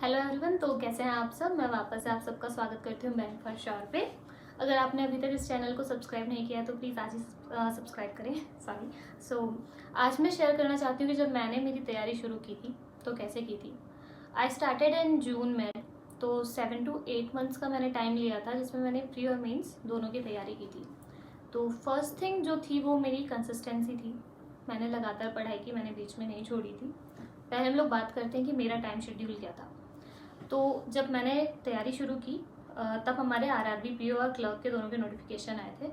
Hello everyone, तो कैसे हैं आप सब। मैं वापस से आप सबका स्वागत करती हूँ बैंक फॉर श्योर पे। अगर आपने अभी तक इस चैनल को सब्सक्राइब नहीं किया है तो प्लीज़ आज ही सब्सक्राइब करें। सॉरी। आज मैं शेयर करना चाहती हूँ कि जब मैंने मेरी तैयारी शुरू की थी तो कैसे की थी। आई स्टार्टेड इन जून में, तो 7 to 8 मंथ्स का मैंने टाइम लिया था जिसमें मैंने प्री और मेंस दोनों की तैयारी की थी। तो फर्स्ट थिंग जो थी वो मेरी कंसिस्टेंसी थी। मैंने लगातार पढ़ाई की, मैंने बीच में नहीं छोड़ी थी। पहले हम लोग बात करते हैं कि मेरा टाइम शेड्यूल क्या था। तो जब मैंने तैयारी शुरू की तब हमारे आरआरबी पीओ और क्लर्क के दोनों के नोटिफिकेशन आए थे।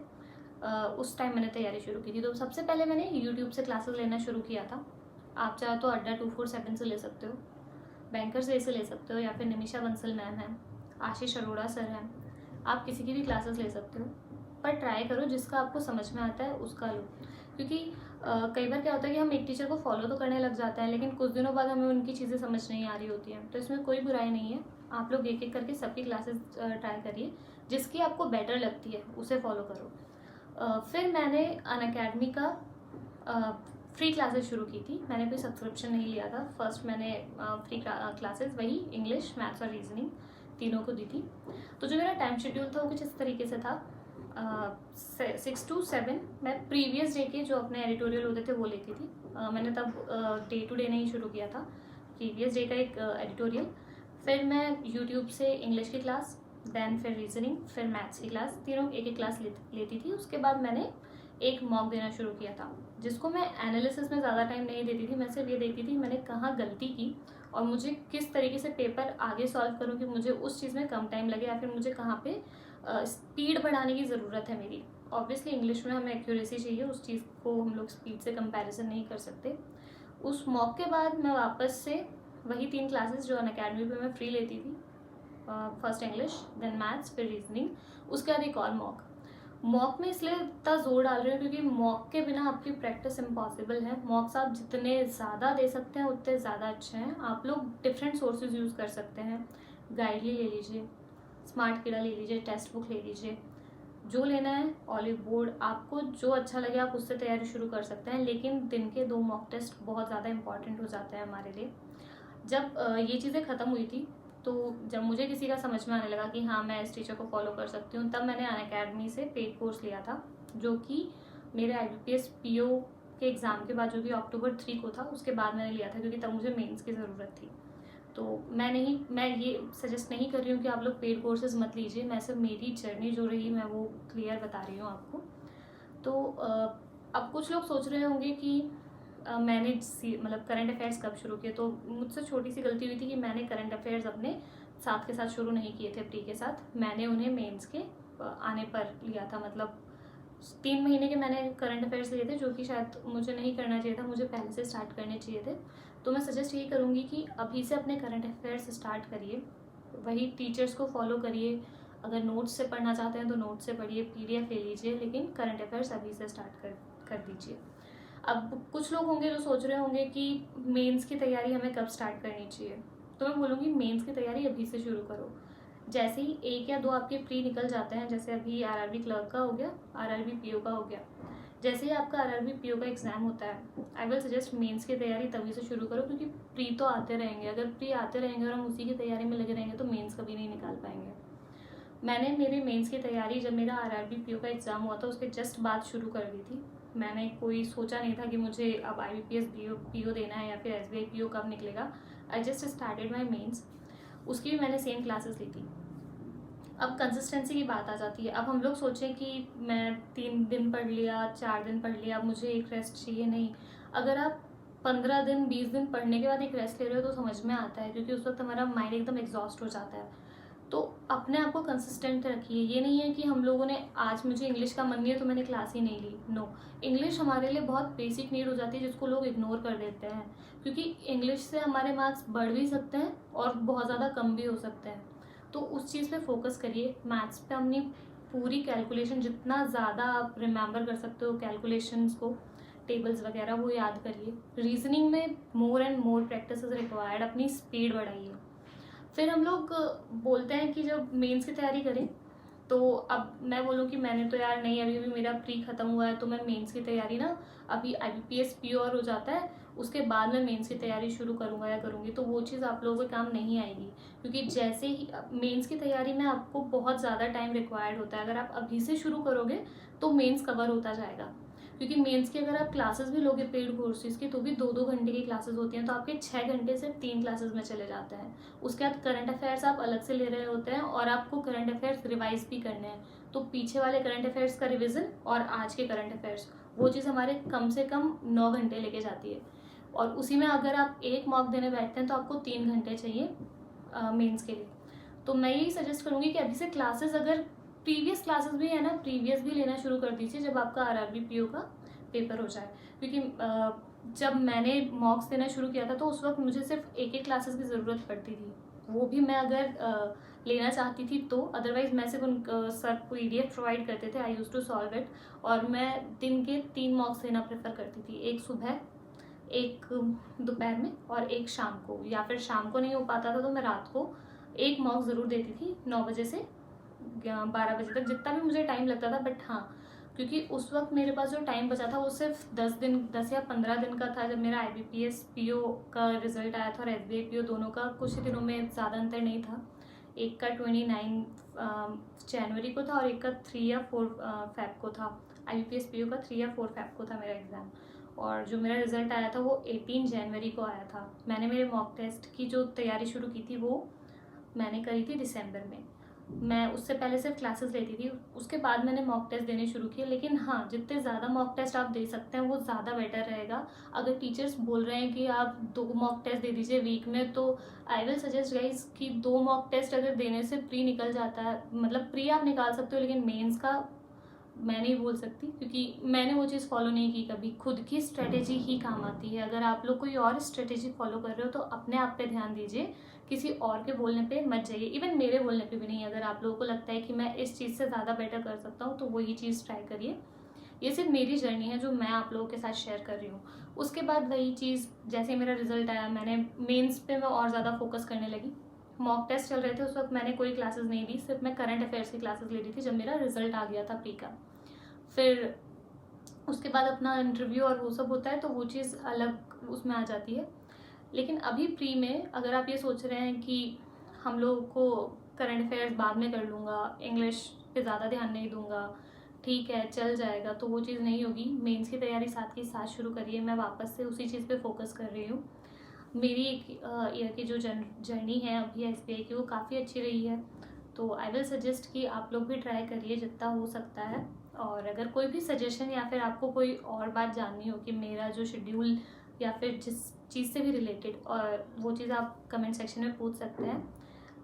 उस टाइम मैंने तैयारी शुरू की थी। तो सबसे पहले मैंने यूट्यूब से क्लासेस लेना शुरू किया था। आप चाहो तो अड्डा 247 से ले सकते हो, बैंकर से ले सकते हो, या फिर निमिषा बंसल मैम हैं, आशीष अरोड़ा सर हैं। आप किसी की भी क्लासेस ले सकते हो, पर ट्राई करो जिसका आपको समझ में आता है उसका लो। क्योंकि कई बार क्या होता है कि हम एक टीचर को फॉलो तो करने लग जाते हैं लेकिन कुछ दिनों बाद हमें उनकी चीज़ें समझ नहीं आ रही होती हैं। तो इसमें कोई बुराई नहीं है, आप लोग एक एक करके सबकी क्लासेस ट्राई करिए, जिसकी आपको बेटर लगती है उसे फॉलो करो। फिर मैंने अनअकैडमी का फ्री क्लासेस शुरू की थी। मैंने कोई सब्सक्रिप्शन नहीं लिया था। फर्स्ट मैंने फ्री क्लासेस वही इंग्लिश, मैथ्स और रीजनिंग तीनों को दी थी। तो जो मेरा टाइम शेड्यूल था वो कुछ इस तरीके से था। 6 to 7 मैं प्रीवियस डे के जो अपने एडिटोरियल होते थे वो लेती थी। मैंने तब डे टू डे नहीं शुरू किया था, प्रीवियस डे का एक एडिटोरियल। फिर मैं यूट्यूब से इंग्लिश की क्लास, देन फिर रीजनिंग, फिर मैथ्स की क्लास, तीनों एक एक क्लास लेती थी। उसके बाद मैंने एक मॉक देना शुरू किया था, जिसको मैं एनालिसिस में ज़्यादा टाइम नहीं देती थी। मैं सिर्फ ये देखती थी मैंने कहाँ गलती की और मुझे किस तरीके से पेपर आगे सॉल्व करूँ कि मुझे उस चीज़ में कम टाइम लगे, या फिर मुझे कहाँ पे स्पीड बढ़ाने की ज़रूरत है मेरी। ऑब्वियसली इंग्लिश में हमें एक्यूरेसी चाहिए, उस चीज़ को हम लोग स्पीड से कंपैरिजन नहीं कर सकते। उस मॉक के बाद मैं वापस से वही 3 क्लासेस जो अनअकैडमी पे मैं फ्री लेती थी, फर्स्ट इंग्लिश, देन मैथ्स, फिर रीजनिंग, उसके बाद एक और मॉक में इसलिए इतना जोर डाल रही हूँ क्योंकि मॉक के बिना आपकी प्रैक्टिस इम्पॉसिबल है। मॉक्स आप जितने ज़्यादा दे सकते हैं उतने ज़्यादा अच्छे हैं। आप लोग डिफरेंट सोर्सेज यूज़ कर सकते हैं। गाइडली ले लीजिए, स्मार्ट किडा ले लीजिए, टेक्स्ट बुक ले लीजिए, जो लेना है, ऑलिव बोर्ड, आपको जो अच्छा लगे आप उससे तैयारी शुरू कर सकते हैं। लेकिन दिन के 2 मॉक टेस्ट बहुत ज़्यादा इंपॉर्टेंट हो जाते हैं हमारे लिए। जब ये चीज़ें ख़त्म हुई थी तो जब मुझे किसी का समझ में आने लगा कि हाँ मैं इस टीचर को फॉलो कर सकती हूँ, तब मैंने अनअकैडमी से पेड कोर्स लिया था, जो कि मेरे IBPS PO के एग्ज़ाम के बाद, जो कि अक्टूबर 3 को था, उसके बाद मैंने लिया था क्योंकि तब मुझे मेंस की ज़रूरत थी। तो मैं ये सजेस्ट नहीं कर रही हूँ कि आप लोग पेड कोर्सेज मत लीजिए। मैं सिर्फ मेरी जर्नी जो रही मैं वो क्लियर बता रही हूँ आपको। तो अब कुछ लोग सोच रहे होंगे कि मैंने मतलब करंट अफेयर्स कब शुरू किए। तो मुझसे छोटी सी गलती हुई थी कि मैंने करंट अफेयर्स अपने साथ के साथ शुरू नहीं किए थे प्री के साथ। मैंने उन्हें मेंस के आने पर लिया था। मतलब 3 महीने के मैंने करंट अफेयर्स लिए थे, जो कि शायद मुझे नहीं करना चाहिए था, मुझे पहले से स्टार्ट करने चाहिए थे। तो मैं सजेस्ट यही करूँगी कि अभी से अपने करंट अफेयर्स स्टार्ट करिए, वही टीचर्स को फॉलो करिए। अगर नोट्स से पढ़ना चाहते हैं तो नोट्स से पढ़िए, PDF ले लीजिए, लेकिन करंट अफेयर्स अभी से स्टार्ट कर दीजिए। अब कुछ लोग होंगे जो सोच रहे होंगे कि मेंस की तैयारी हमें कब स्टार्ट करनी चाहिए। तो मैं बोलूँगी मेंस की तैयारी अभी से शुरू करो। जैसे ही 1 या 2 आपके प्री निकल जाते हैं, जैसे अभी आरआरबी क्लर्क का हो गया, आरआरबी पीओ का हो गया, जैसे ही आपका आरआरबी पीओ का एग्ज़ाम होता है, आई विल सजेस्ट मेंस की तैयारी तभी से शुरू करो, क्योंकि प्री तो आते रहेंगे। अगर प्री आते रहेंगे और हम उसी की तैयारी में लगे रहेंगे तो मेंस कभी नहीं निकाल पाएंगे। मैंने मेरे मेंस की तैयारी जब मेरा आरआरबी पीओ का एग्ज़ाम हुआ था उसके जस्ट बाद शुरू कर दी थी। मैंने कोई सोचा नहीं था कि मुझे अब IBPS पीओ देना है या फिर SBI पीओ कब निकलेगा। I just started my mains. उसकी भी मैंने सेम क्लासेस ली थी। अब कंसिस्टेंसी की बात आ जाती है। अब हम लोग सोचें कि मैं 3 दिन पढ़ लिया, 4 दिन पढ़ लिया, अब मुझे एक रेस्ट चाहिए। नहीं, अगर आप 15 दिन 20 दिन पढ़ने के बाद एक रेस्ट ले रहे हो तो समझ में आता है, क्योंकि उस वक्त हमारा माइंड एकदम एग्जॉस्ट हो जाता है। तो अपने आप को कंसिस्टेंट रखिए। ये नहीं है कि हम लोगों ने आज मुझे इंग्लिश का मन नहीं है तो मैंने क्लास ही नहीं ली। नो, इंग्लिश हमारे लिए बहुत बेसिक नीड हो जाती है जिसको लोग इग्नोर कर देते हैं, क्योंकि इंग्लिश से हमारे मार्क्स बढ़ भी सकते हैं और बहुत ज़्यादा कम भी हो सकते हैं। तो उस चीज़ पे फोकस करिए। मैथ्स पे अपनी पूरी कैलकुलेशन, जितना ज़्यादा आप रिमेंबर कर सकते हो कैलकुलेशंस को, टेबल्स वगैरह, वो याद करिए। रीजनिंग में more and more practice is required. अपनी स्पीड बढ़ाइए। फिर हम लोग बोलते हैं कि जब मेंस की तैयारी करें, तो अब मैं बोलूँ कि मैंने तो यार नहीं, अभी भी मेरा प्री ख़त्म हुआ है तो मैं मेंस की तैयारी ना, अभी IBPS PO और हो जाता है उसके बाद मैं मेंस की तैयारी शुरू करूँगा या करूँगी, तो वो चीज़ आप लोगों को काम नहीं आएगी। क्योंकि जैसे ही मेंस की तैयारी में आपको बहुत ज़्यादा टाइम रिक्वायर्ड होता है। अगर आप अभी से शुरू करोगे तो मेंस कवर होता जाएगा। क्योंकि मेंस की अगर आप क्लासेस भी लोगे पेड कोर्सेज की, तो भी 2-2 घंटे की क्लासेस होती हैं, तो आपके 6 घंटे सिर्फ 3 क्लासेस में चले जाते हैं। उसके बाद करंट अफेयर्स आप अलग से ले रहे होते हैं और आपको करंट अफेयर्स रिवाइज भी करने हैं। तो पीछे वाले करंट अफेयर्स का रिविजन और आज के करंट अफेयर्स, वो चीज़ हमारे कम से कम 9 घंटे लेके जाती है। और उसी में अगर आप एक मॉक देने बैठते हैं तो आपको 3 घंटे चाहिए मेंस के लिए। तो मैं यही सजेस्ट करूँगी कि अभी से क्लासेस, अगर प्रीवियस क्लासेस भी है ना, प्रीवियस भी लेना शुरू कर दीजिए जब आपका आरआरबी पीओ का पेपर हो जाए। क्योंकि जब मैंने मॉक्स देना शुरू किया था तो उस वक्त मुझे सिर्फ एक एक क्लासेस की ज़रूरत पड़ती थी, वो भी मैं अगर लेना चाहती थी तो। अदरवाइज मैं सिर्फ उन सर PDF प्रोवाइड करते थे, आई यूज टू सॉल्व इट, और मैं दिन के 3 मॉक्स देना प्रेफर करती थी, एक सुबह, एक दोपहर में और एक शाम को। या फिर शाम को नहीं हो पाता था तो मैं रात को एक मॉक ज़रूर देती थी 9 बजे से 12 बजे तक, जितना भी मुझे टाइम लगता था। बट हाँ, क्योंकि उस वक्त मेरे पास जो टाइम बचा था वो सिर्फ 10 या 15 दिन का था, जब मेरा IBPS PO का रिजल्ट आया था और SBI PO दोनों का कुछ ही दिनों में, ज़्यादा अंतर नहीं था। एक का 29 जनवरी को था और एक का 3 या 4 फेब को था। IBPS PO का 3 या 4 फेब को था मेरा एग्ज़ाम, और जो मेरा रिज़ल्ट आया था वो 18 जनवरी को आया था। मैंने मेरे मॉक टेस्ट की जो तैयारी शुरू की थी वो मैंने करी थी दिसंबर में। मैं उससे पहले सिर्फ क्लासेस लेती थी, उसके बाद मैंने मॉक टेस्ट देने शुरू किए। लेकिन हाँ, जितने ज़्यादा मॉक टेस्ट आप दे सकते हैं वो ज़्यादा बेटर रहेगा। अगर टीचर्स बोल रहे हैं कि आप 2 मॉक टेस्ट दे दीजिए वीक में, तो आई विल सजेस्ट गाइज कि 2 मॉक टेस्ट अगर देने से प्री निकल जाता है, मतलब प्री आप निकाल सकते हो, लेकिन मेंस का मैं नहीं बोल सकती, क्योंकि मैंने वो चीज़ फॉलो नहीं की कभी। खुद की स्ट्रेटेजी ही काम आती है। अगर आप लोग कोई और स्ट्रेटेजी फॉलो कर रहे हो तो अपने आप पे ध्यान दीजिए, किसी और के बोलने पे मत जाइए। इवन मेरे बोलने पे भी नहीं। अगर आप लोगों को लगता है कि मैं इस चीज़ से ज़्यादा बेटर कर सकता हूँ तो वही चीज़ ट्राई करिए। ये सिर्फ मेरी जर्नी है जो मैं आप लोगों के साथ शेयर कर रही हूँ। उसके बाद वही चीज़, जैसे मेरा रिजल्ट आया, मैंने मेंस पे मैं और ज़्यादा फोकस करने लगी। मॉक टेस्ट चल रहे थे उस वक्त, मैंने कोई क्लासेस नहीं दी, सिर्फ मैं करंट अफेयर्स की क्लासेस ले रही थी जब मेरा रिजल्ट आ गया था प्री का। फिर उसके बाद अपना इंटरव्यू और वो सब होता है, तो वो चीज़ अलग उसमें आ जाती है। लेकिन अभी प्री में अगर आप ये सोच रहे हैं कि हम लोग को करंट अफेयर्स बाद में कर लूँगा, इंग्लिश पे ज़्यादा ध्यान नहीं दूंगा, ठीक है चल जाएगा, तो वो चीज़ नहीं होगी। मेंस की तैयारी साथ ही साथ शुरू करिए। मैं वापस से उसी चीज़ पे फोकस कर रही हूँ। मेरी एक ईयर की जो जर्नी है अभी SBI की, वो काफ़ी अच्छी रही है। तो आई विल सजेस्ट कि आप लोग भी ट्राई करिए जितना हो सकता है। और अगर कोई भी सजेशन या फिर आपको कोई और बात जाननी हो कि मेरा जो शेड्यूल या फिर जिस चीज़ से भी रिलेटेड, और वो चीज़ आप कमेंट सेक्शन में पूछ सकते हैं।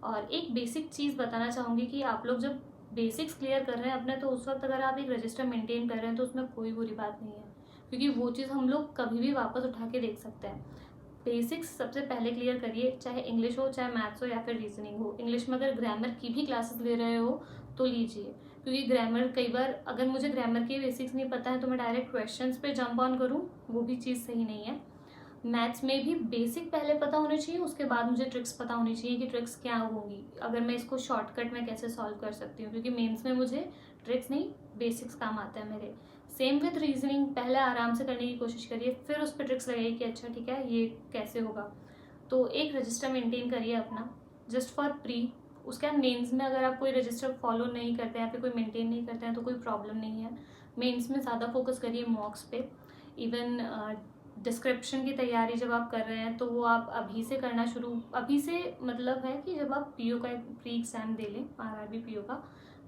और एक बेसिक चीज़ बताना चाहूँगी कि आप लोग जब बेसिक्स क्लियर कर रहे हैं अपने, तो उस वक्त अगर आप एक रजिस्टर मेंटेन कर रहे हैं तो उसमें कोई बुरी बात नहीं है, क्योंकि वो चीज़ हम लोग कभी भी वापस उठा के देख सकते हैं। बेसिक्स सबसे पहले क्लियर करिए, चाहे इंग्लिश हो, चाहे मैथ्स हो, या फिर रीजनिंग हो। इंग्लिश में अगर ग्रामर की भी क्लासेस ले रहे हो तो लीजिए, क्योंकि ग्रामर, कई बार अगर मुझे ग्रामर के बेसिक्स नहीं पता है तो मैं डायरेक्ट क्वेश्चंस पे जंप ऑन करूँ, वो भी चीज़ सही नहीं है। मैथ्स में भी बेसिक पहले पता होने चाहिए, उसके बाद मुझे ट्रिक्स पता होनी चाहिए कि ट्रिक्स क्या होंगी, अगर मैं इसको शॉर्टकट में कैसे सॉल्व कर सकती हूँ। क्योंकि मेंस में मुझे ट्रिक्स नहीं, बेसिक्स काम आता है मेरे। सेम विद रीजनिंग, पहले आराम से करने की कोशिश करिए, फिर उस पर ट्रिक्स लगाइए कि अच्छा ठीक है ये कैसे होगा। तो एक रजिस्टर मेंटेन करिए अपना, जस्ट फॉर प्री। उसके बाद मेंस में अगर आप कोई रजिस्टर फॉलो नहीं करते हैं या फिर कोई मेंटेन नहीं करते हैं तो कोई प्रॉब्लम नहीं है। मेंस में ज़्यादा फोकस करिए मॉक्स पे। इवन डिस्क्रिप्शन की तैयारी जब आप कर रहे हैं तो वो आप अभी से करना शुरू, अभी से मतलब है कि जब आप PO का एक प्री एग्ज़ाम दे लें, RRB PO का,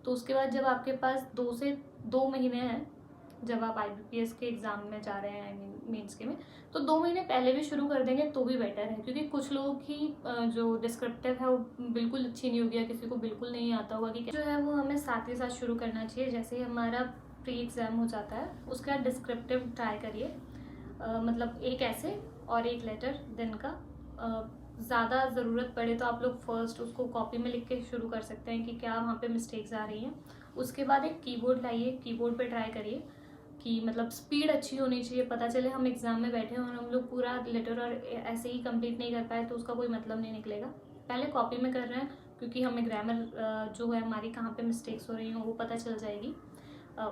तो उसके बाद जब आपके पास 2 से 2 महीने हैं, जब आप IBPS के एग्ज़ाम में जा रहे हैं, आई मीन मेंस के में, तो 2 महीने पहले भी शुरू कर देंगे तो भी बेटर है। क्योंकि कुछ लोगों की जो डिस्क्रिप्टिव है वो बिल्कुल अच्छी नहीं होगी, या किसी को बिल्कुल नहीं आता होगा कि जो है वो हमें साथ ही साथ शुरू करना चाहिए। जैसे ही हमारा प्री एग्ज़ाम हो जाता है उसके बाद डिस्क्रिप्टिव ट्राई करिए, मतलब एक ऐसे और एक लेटर दिन का। ज़्यादा ज़रूरत पड़े तो आप लोग फर्स्ट उसको कॉपी में लिख के शुरू कर सकते हैं कि क्या वहाँ पे मिस्टेक्स आ रही हैं। उसके बाद एक कीबोर्ड लाइए, कीबोर्ड पे ट्राई करिए कि मतलब स्पीड अच्छी होनी चाहिए। पता चले हम एग्ज़ाम में बैठे हैं और हम लोग पूरा लेटर और ऐसे ही कंप्लीट नहीं कर पाए तो उसका कोई मतलब नहीं निकलेगा। पहले कॉपी में कर रहे हैं क्योंकि हमें ग्रामर जो है हमारी कहाँ पे मिस्टेक्स हो रही हैं वो पता चल जाएगी।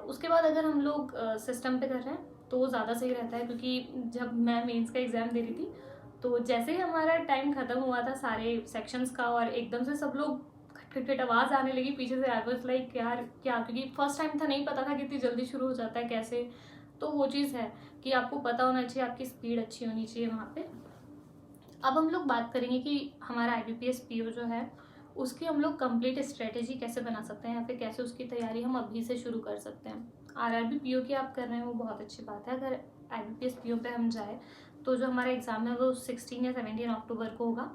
उसके बाद अगर हम लोग सिस्टम पे कर रहे हैं तो ज़्यादा सही रहता है। क्योंकि जब मैं मेंस का एग्ज़ाम दे रही थी तो जैसे ही हमारा टाइम ख़त्म हुआ था सारे सेक्शंस का, और एकदम से सब लोग खटखट आवाज़ आने लगी पीछे से, आई वाज लाइक यार क्या, क्योंकि फर्स्ट टाइम था, नहीं पता था कि इतनी जल्दी शुरू हो जाता है कैसे। तो वो चीज़ है कि आपको पता होना चाहिए, आपकी स्पीड अच्छी होनी चाहिए वहाँ पे। अब हम लोग बात करेंगे कि हमारा IBPS PO जो है उसकी हम लोग कंप्लीट स्ट्रेटेजी कैसे बना सकते हैं, या फिर कैसे उसकी तैयारी हम अभी से शुरू कर सकते हैं। RRB PO की आप कर रहे हैं वो बहुत अच्छी बात है। अगर IBPS PO पे हम जाए तो जो हमारा एग्ज़ाम है वो 16 या 17 अक्टूबर को होगा।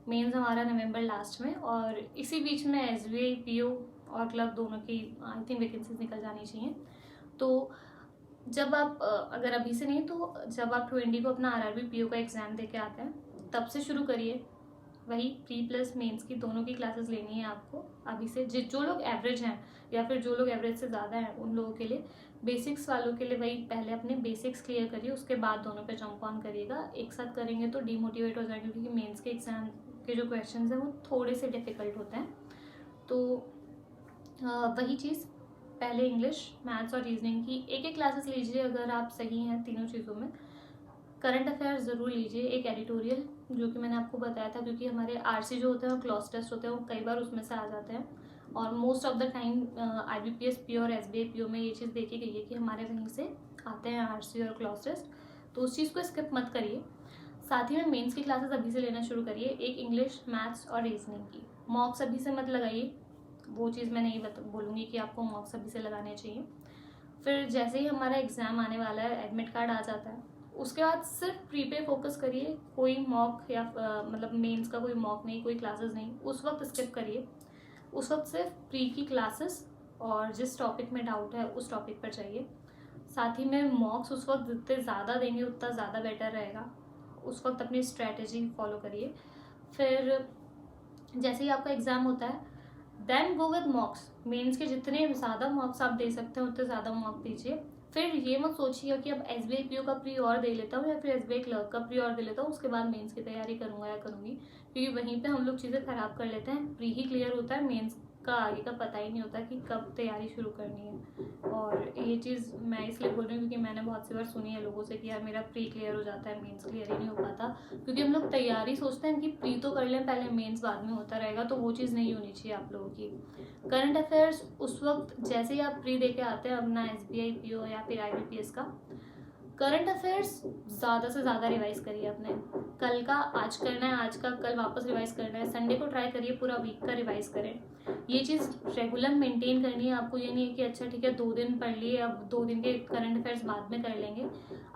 मेंस हमारा नवंबर लास्ट में, और इसी बीच में SBI PO और क्लब दोनों की आई थिंक वैकेंसीज निकल जानी चाहिए। तो जब आप अगर अभी से नहीं तो जब आप 20 को अपना RRB PO का एग्ज़ाम दे के आते हैं तब से शुरू करिए। वही प्री प्लस मेंस की दोनों की क्लासेस लेनी है आपको अभी से। जो लोग एवरेज हैं या फिर जो लोग एवरेज से ज़्यादा हैं उन लोगों के लिए, बेसिक्स वालों के लिए वही पहले अपने बेसिक्स क्लियर करिए, उसके बाद दोनों पे जंप ऑन करिएगा। एक साथ करेंगे तो डीमोटिवेट हो जाएंगे, क्योंकि मेंस के एग्ज़ाम के जो क्वेश्चन हैं वो थोड़े से डिफ़िकल्ट होते हैं। तो वही चीज़, पहले इंग्लिश, मैथ्स और रीजनिंग की एक एक क्लासेस लीजिए अगर आप सही हैं तीनों चीज़ों में। करंट अफेयर्स ज़रूर लीजिए, एक एडिटोरियल जो कि मैंने आपको बताया था, क्योंकि हमारे RC जो होते हैं और क्लॉस टेस्ट होते हैं वो कई बार उसमें से आ जाते हैं, और most of the time IBPS PO और SBI PO में ये चीज़ देखी गई है कि हमारे वहीं से आते हैं RC और क्लॉस टेस्ट। तो उस चीज़ को स्किप मत करिए। साथ ही में मेंस की क्लासेस अभी से लेना शुरू करिए, एक इंग्लिश, मैथ्स और रीजनिंग की। मॉक्स अभी से मत लगाइए, वो चीज़ मैं नहीं बोलूँगी कि आपको मॉक्स अभी से लगाने चाहिए। फिर जैसे ही हमारा एग्ज़ाम आने वाला है, एडमिट कार्ड आ जाता है, उसके बाद सिर्फ प्री पे फोकस करिए। कोई मॉक या मतलब मेंस का कोई मॉक नहीं, कोई क्लासेस नहीं, उस वक्त स्किप करिए। उस वक्त सिर्फ प्री की क्लासेस और जिस टॉपिक में डाउट है उस टॉपिक पर चाहिए। साथ ही में मॉक्स उस वक्त जितने ज़्यादा देंगे उतना ज़्यादा बेटर रहेगा। उस वक्त अपनी स्ट्रैटेजी फॉलो करिए। फिर जैसे ही आपका एग्ज़ाम होता है then go with mocks. Mains के जितने ज़्यादा मॉक्स आप दे सकते हैं उतने ज़्यादा मॉक दीजिए। फिर ये मत सोचिएगा कि अब SBI PO का प्री और दे लेता हूँ या फिर SBI क्लर्क का प्री और दे लेता हूँ, उसके बाद मेंस की तैयारी करूँगा या करूँगी, क्योंकि वहीं पे हम लोग चीज़ें ख़राब कर लेते हैं। प्री ही क्लियर होता है, मेंस का आगे का पता ही नहीं होता कि कब तैयारी शुरू करनी है। और ये चीज़ मैं इसलिए बोल रही हूँ क्योंकि मैंने बहुत सी बार सुनी है लोगों से कि यार मेरा प्री क्लियर हो जाता है, मेंस क्लियर ही नहीं हो पाता। क्योंकि हम लोग तैयारी सोचते हैं कि प्री तो कर लें पहले, मेंस बाद में होता रहेगा, तो वो चीज़ नहीं होनी चाहिए आप लोगों की। करंट अफेयर्स उस वक्त जैसे ही आप प्री दे के आते हैं अपना SBI PO या फिर IBPS का, करंट अफेयर्स ज़्यादा से ज़्यादा रिवाइज करिए अपने। कल का आज करना है, आज का कल वापस रिवाइज करना है, संडे को ट्राई करिए पूरा वीक का रिवाइज करें। ये चीज़ रेगुलर मेंटेन करनी है आपको। ये नहीं है कि अच्छा ठीक है 2 दिन पढ़ लिए, अब 2 दिन के करंट अफेयर्स बाद में कर लेंगे।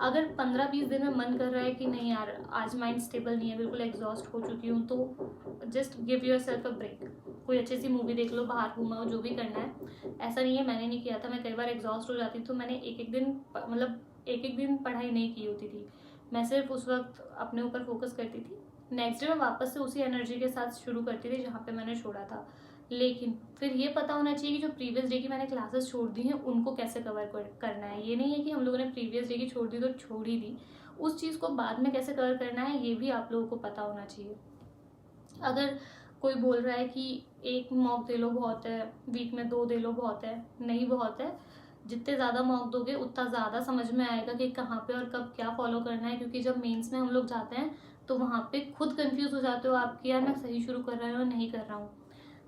अगर 15-20 दिन में मन कर रहा है कि नहीं यार आज माइंड स्टेबल नहीं है, बिल्कुल एग्जॉस्ट हो चुकी हूँ, तो just give yourself a break. कोई अच्छी सी मूवी देख लो, बाहर घुमाओ, जो भी करना है। ऐसा नहीं है, मैंने नहीं किया था, मैं कई बार एग्जॉस्ट हो जाती तो मैंने एक एक दिन पढ़ाई नहीं की होती थी। मैं सिर्फ उस वक्त अपने ऊपर फोकस करती थी, नेक्स्ट डे मैं वापस से उसी एनर्जी के साथ शुरू करती थी जहाँ पे मैंने छोड़ा था। लेकिन फिर ये पता होना चाहिए कि जो प्रीवियस डे की मैंने क्लासेस छोड़ दी हैं उनको कैसे कवर करना है। ये नहीं है कि हम लोगों ने प्रीवियस डे की छोड़ दी तो छोड़ ही दी, उस चीज़ को बाद में कैसे कवर करना है ये भी आप लोगों को पता होना चाहिए। अगर कोई बोल रहा है कि एक मॉक दे लो बहुत है, वीक में 2 दे लो बहुत है, नहीं बहुत है। जितने ज़्यादा मॉक दोगे उतना ज़्यादा समझ में आएगा कि कहाँ पे और कब क्या फॉलो करना है। क्योंकि जब मेंस में हम लोग जाते हैं तो वहाँ पे खुद कंफ्यूज हो जाते हो आप कि यार मैं सही शुरू कर रहा हूँ या नहीं कर रहा हूँ।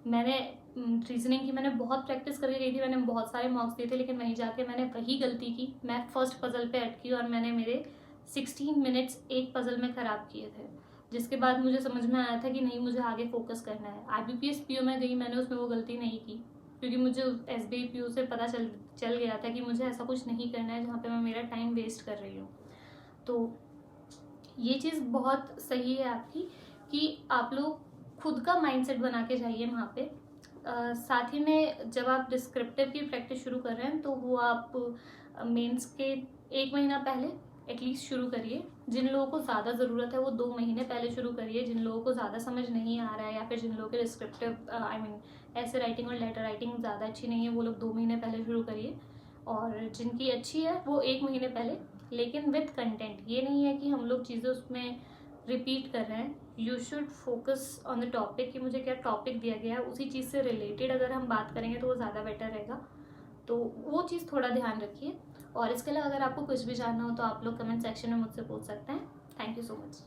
मैंने रीजनिंग की मैंने बहुत प्रैक्टिस करके गई थी, मैंने बहुत सारे मॉक्स दिए थे, लेकिन वहीं जाके मैंने वही गलती की। मैं फर्स्ट पजल पे अटकी और मैंने मेरे 16 मिनट्स एक पजल में ख़राब किए थे, जिसके बाद मुझे समझ में आया था कि नहीं मुझे आगे फोकस करना है। IBPS PO में गई, मैंने उसमें वो गलती नहीं की, क्योंकि मुझे SBI PO से पता चल गया था कि मुझे ऐसा कुछ नहीं करना है जहाँ पे मैं मेरा टाइम वेस्ट कर रही हूँ। तो ये चीज़ बहुत सही है आपकी कि आप लोग खुद का माइंडसेट बना के जाइए वहाँ पे। साथ ही में जब आप डिस्क्रिप्टिव की प्रैक्टिस शुरू कर रहे हैं तो वो आप मेंस के 1 महीना पहले एटलीस्ट शुरू करिए। जिन लोगों को ज़्यादा ज़रूरत है वो 2 महीने पहले शुरू करिए। जिन लोगों को ज़्यादा समझ नहीं आ रहा है या फिर जिन लोगों के डिस्क्रिप्टिव ऐसे राइटिंग और लेटर राइटिंग ज़्यादा अच्छी नहीं है, वो लोग 2 महीने पहले शुरू करिए। और जिनकी अच्छी है वो 1 महीने पहले, लेकिन विथ कंटेंट। ये नहीं है कि हम लोग चीज़ें उसमें रिपीट कर रहे हैं। You should focus on the topic कि मुझे क्या टॉपिक दिया गया है, उसी चीज़ से रिलेटेड अगर हम बात करेंगे तो वो ज़्यादा बेटर रहेगा। तो वो चीज़ थोड़ा ध्यान रखिए। और इसके अलावा अगर आपको कुछ भी जानना हो तो आप लोग कमेंट सेक्शन में मुझसे पूछ सकते हैं। Thank you so much.